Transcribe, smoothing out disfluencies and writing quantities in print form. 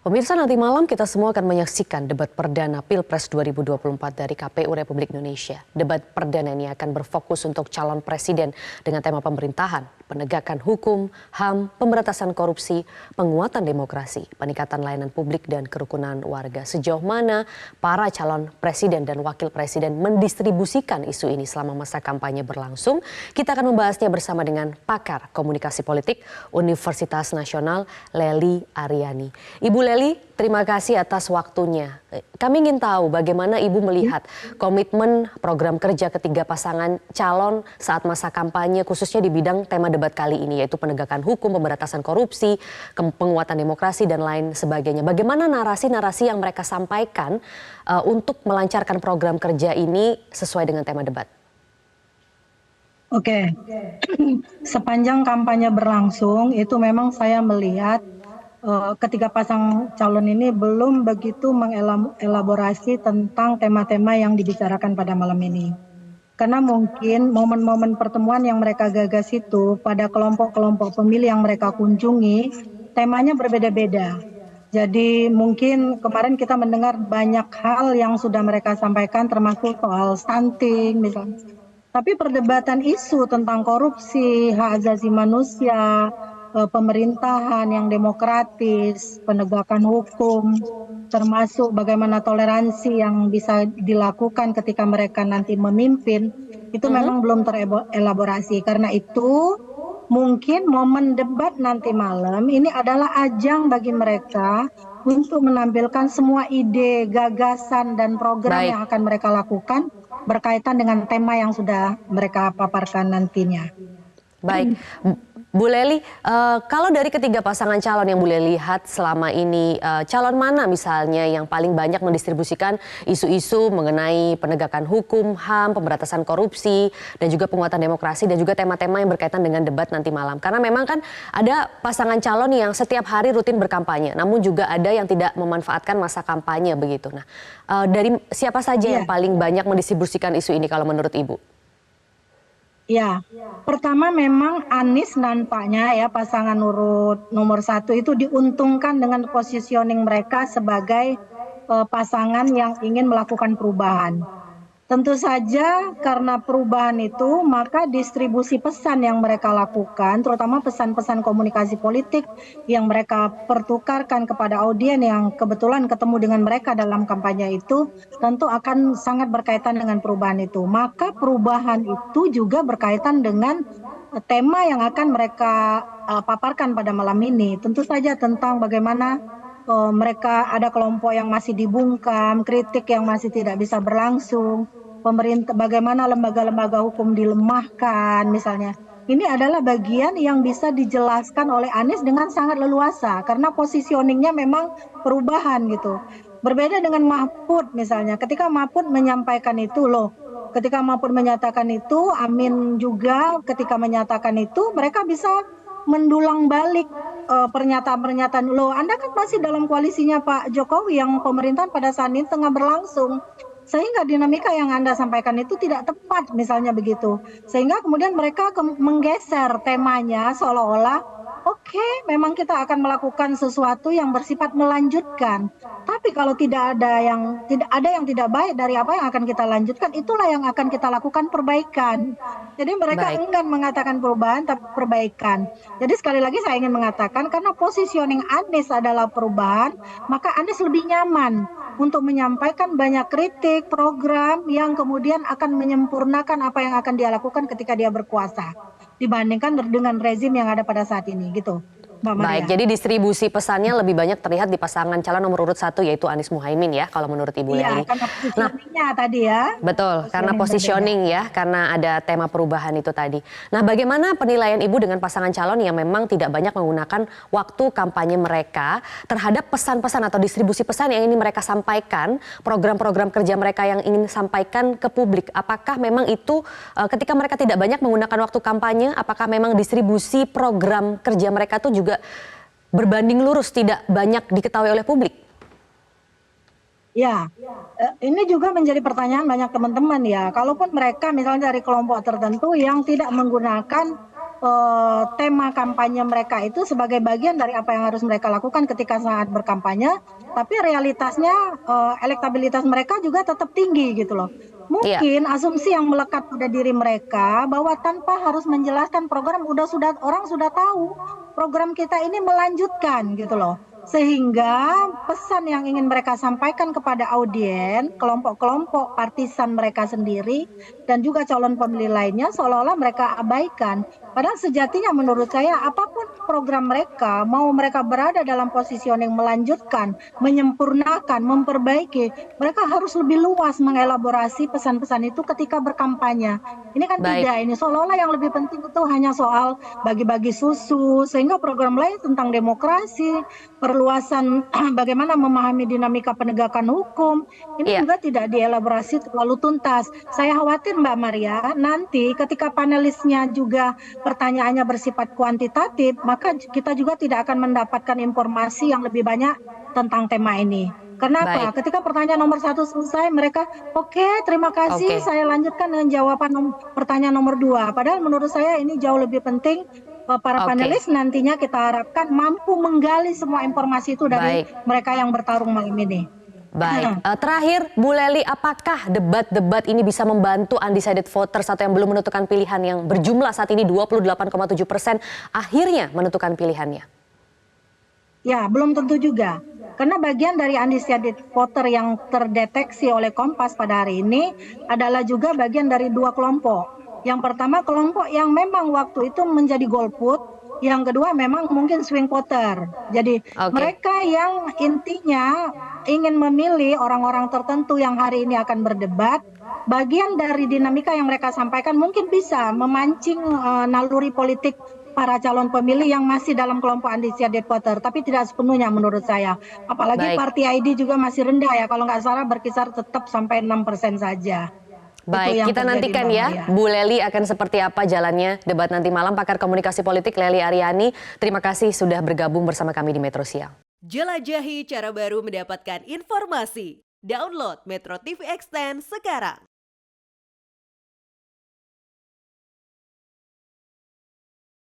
Pemirsa, nanti malam kita semua akan menyaksikan debat perdana Pilpres 2024 dari KPU Republik Indonesia. Debat perdana ini akan berfokus untuk calon presiden dengan tema pemerintahan, penegakan hukum, HAM, pemberantasan korupsi, penguatan demokrasi, peningkatan layanan publik dan kerukunan warga. Sejauh mana para calon presiden dan wakil presiden mendistribusikan isu ini selama masa kampanye berlangsung? Kita akan membahasnya bersama dengan pakar komunikasi politik Universitas Nasional Lely Aryani. Ibu Lely, terima kasih atas waktunya. Kami ingin tahu bagaimana Ibu melihat komitmen program kerja ketiga pasangan calon saat masa kampanye, khususnya di bidang tema debat kali ini, yaitu penegakan hukum, pemberantasan korupsi, penguatan demokrasi, dan lain sebagainya. Bagaimana narasi-narasi yang mereka sampaikan untuk melancarkan program kerja ini sesuai dengan tema debat? Oke, sepanjang kampanye berlangsung itu memang saya melihat ketiga pasang calon ini belum begitu mengelaborasi tentang tema-tema yang dibicarakan pada malam ini. Karena mungkin momen-momen pertemuan yang mereka gagas itu pada kelompok-kelompok pemilih yang mereka kunjungi, temanya berbeda-beda. Jadi mungkin kemarin kita mendengar banyak hal yang sudah mereka sampaikan termasuk soal stunting misalnya. Tapi perdebatan isu tentang korupsi, hak asasi manusia, pemerintahan yang demokratis, penegakan hukum, termasuk bagaimana toleransi yang bisa dilakukan ketika mereka nanti memimpin, itu memang belum terelaborasi. Karena itu mungkin momen debat nanti malam ini adalah ajang bagi mereka untuk menampilkan semua ide, gagasan, dan program yang akan mereka lakukan berkaitan dengan tema yang sudah mereka paparkan nantinya. Baik, Bu Lely, kalau dari ketiga pasangan calon yang Bu Lely lihat selama ini, calon mana misalnya yang paling banyak mendistribusikan isu-isu mengenai penegakan hukum, HAM, pemberantasan korupsi, dan juga penguatan demokrasi, dan juga tema-tema yang berkaitan dengan debat nanti malam? Karena memang kan ada pasangan calon yang setiap hari rutin berkampanye, namun juga ada yang tidak memanfaatkan masa kampanye begitu. Nah, dari siapa saja yang paling banyak mendistribusikan isu ini kalau menurut Ibu? Ya, pertama memang Anies nampaknya ya pasangan urut nomor 1 itu diuntungkan dengan positioning mereka sebagai pasangan yang ingin melakukan perubahan. Tentu saja karena perubahan itu maka distribusi pesan yang mereka lakukan, terutama pesan-pesan komunikasi politik yang mereka pertukarkan kepada audien yang kebetulan ketemu dengan mereka dalam kampanye itu, tentu akan sangat berkaitan dengan perubahan itu. Maka perubahan itu juga berkaitan dengan tema yang akan mereka paparkan pada malam ini. Tentu saja tentang bagaimana mereka ada kelompok yang masih dibungkam, kritik yang masih tidak bisa berlangsung, pemerintah bagaimana lembaga-lembaga hukum dilemahkan misalnya. Ini adalah bagian yang bisa dijelaskan oleh Anies dengan sangat leluasa karena positioningnya memang perubahan gitu. Berbeda dengan Mahfud misalnya, ketika Mahfud menyampaikan itu ketika Mahfud menyatakan itu, Amin juga ketika menyatakan itu, mereka bisa mendulang balik pernyataan-pernyataan, Anda kan masih dalam koalisinya Pak Jokowi yang pemerintahan pada saat ini tengah berlangsung. Sehingga dinamika yang Anda sampaikan itu tidak tepat misalnya begitu. Sehingga kemudian mereka menggeser temanya seolah-olah oke, memang kita akan melakukan sesuatu yang bersifat melanjutkan. Tapi kalau tidak ada yang tidak baik dari apa yang akan kita lanjutkan, itulah yang akan kita lakukan perbaikan. Jadi mereka enggan mengatakan perubahan tapi perbaikan. Jadi sekali lagi saya ingin mengatakan karena positioning Anies adalah perubahan, maka Anies lebih nyaman untuk menyampaikan banyak kritik, program yang kemudian akan menyempurnakan apa yang akan dia lakukan ketika dia berkuasa dibandingkan dengan rezim yang ada pada saat ini gitu. Baik, jadi distribusi pesannya lebih banyak terlihat di pasangan calon nomor urut 1 yaitu Anies Muhaimin ya kalau menurut Ibu Lely. Iya, karena positioningnya tadi ya. Betul, karena positioning ya, karena ada tema perubahan itu tadi. Nah, bagaimana penilaian Ibu dengan pasangan calon yang memang tidak banyak menggunakan waktu kampanye mereka terhadap pesan-pesan atau distribusi pesan yang ini mereka sampaikan, program-program kerja mereka yang ingin sampaikan ke publik? Apakah memang itu ketika mereka tidak banyak menggunakan waktu kampanye, apakah memang distribusi program kerja mereka itu juga berbanding lurus, tidak banyak diketahui oleh publik? Ya, ini juga menjadi pertanyaan banyak teman-teman ya. Kalaupun mereka misalnya dari kelompok tertentu yang tidak menggunakan tema kampanye mereka itu sebagai bagian dari apa yang harus mereka lakukan ketika saat berkampanye, tapi realitasnya elektabilitas mereka juga tetap tinggi gitu loh. Iya, Mungkin asumsi yang melekat pada diri mereka bahwa tanpa harus menjelaskan program sudah orang sudah tahu program kita ini melanjutkan gitu loh. Sehingga pesan yang ingin mereka sampaikan kepada audiens, kelompok-kelompok partisan mereka sendiri, dan juga calon pemilih lainnya seolah-olah mereka abaikan. Padahal sejatinya menurut saya apapun program mereka, mau mereka berada dalam positioning melanjutkan, menyempurnakan, memperbaiki, mereka harus lebih luas mengelaborasi pesan-pesan itu ketika berkampanye. Ini kan baik. tidak, ini seolah-olah yang lebih penting itu hanya soal bagi-bagi susu, sehingga program lain tentang demokrasi, perluasan bagaimana memahami dinamika penegakan hukum, ini Iya. juga tidak dielaborasi terlalu tuntas. Saya khawatir Mbak Maria, nanti ketika panelisnya juga pertanyaannya bersifat kuantitatif, maka kita juga tidak akan mendapatkan informasi yang lebih banyak tentang tema ini. Kenapa? Baik. Ketika pertanyaan nomor 1 selesai, mereka oke, terima kasih, Oke. saya lanjutkan dengan jawaban pertanyaan nomor 2. Padahal menurut saya ini jauh lebih penting. Para Oke. panelis nantinya kita harapkan mampu menggali semua informasi itu dari Baik. mereka yang bertarung malam ini. Baik, terakhir Bu Lely, apakah debat-debat ini bisa membantu undecided voters atau yang belum menentukan pilihan yang berjumlah saat ini 28,7% akhirnya menentukan pilihannya? Ya, belum tentu juga. Karena bagian dari undecided voter yang terdeteksi oleh Kompas pada hari ini adalah juga bagian dari 2 kelompok. Yang pertama kelompok yang memang waktu itu menjadi golput, yang kedua memang mungkin swing voter. Jadi Oke, mereka yang intinya ingin memilih orang-orang tertentu yang hari ini akan berdebat, bagian dari dinamika yang mereka sampaikan mungkin bisa memancing naluri politik para calon pemilih yang masih dalam kelompok undecided voter, tapi tidak sepenuhnya menurut saya. Apalagi baik. party ID juga masih rendah ya, kalau nggak salah berkisar tetap sampai 6% saja. Itu Baik, yang kita terjadi nantikan Mbak ya Maria. Bu Lely akan seperti apa jalannya debat nanti malam. Pakar komunikasi politik Lely Aryani, terima kasih sudah bergabung bersama kami di Metro Siang. Jelajahi cara baru mendapatkan informasi. Download Metro TV Extend sekarang.